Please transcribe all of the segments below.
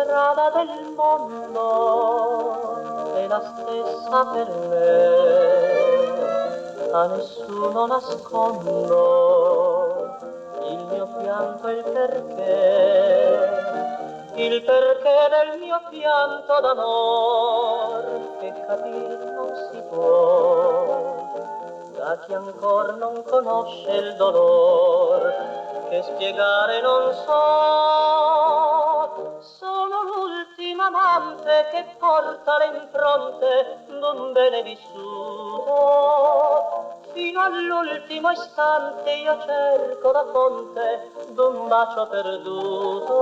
strada del mondo è la stessa per me, a nessuno nascondo il mio pianto e il perché del mio pianto d'amor che capir non si può da chi ancor non conosce il dolor che spiegare non so. Sono l'ultima amante che porta le impronte d'un bene vissuto. Fino all'ultimo istante io cerco la fonte d'un bacio perduto.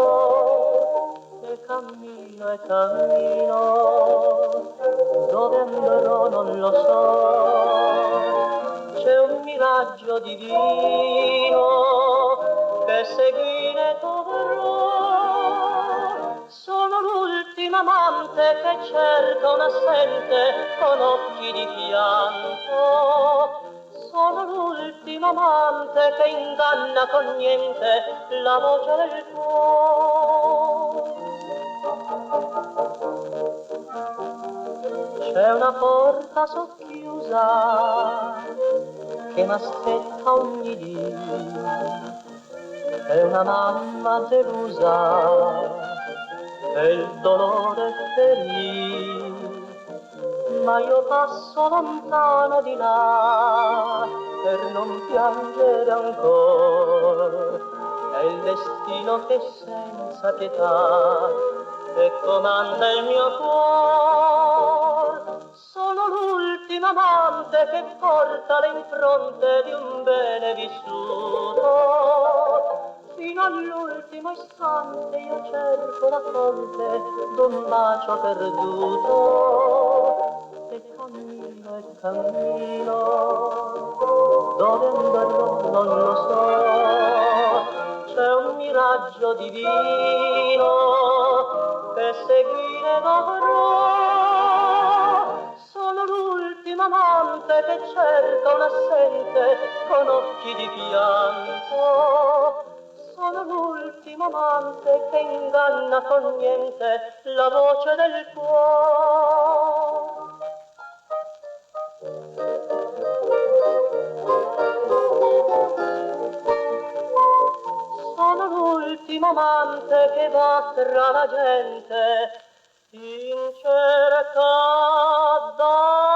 E cammino, dove andrò non lo so. C'è un miraggio divino che seguire dovrò. Sono l'ultima amante che cerca un assente con occhi di pianto. Sono l'ultima amante che inganna con niente la voce del cuore. C'è una porta socchiusa che m'aspetta ogni dì, è una mamma delusa e il dolore ferì, ma io passo lontano di là per non piangere ancora. È il destino che senza pietà e comanda il mio cuore. Sono l'ultima amante che porta le impronte di un bene vissuto. Fino all'ultimo istante io cerco la fonte d'un bacio perduto. E cammino, dove andrò non lo so. C'è un miraggio divino che seguire dovrò. Sono l'ultima amante che cerca un assente con occhi di pianto. Sono l'ultima amante che inganna con niente la voce del cuore. Sono l'ultimo amante che va tra la gente in cerca d'amore.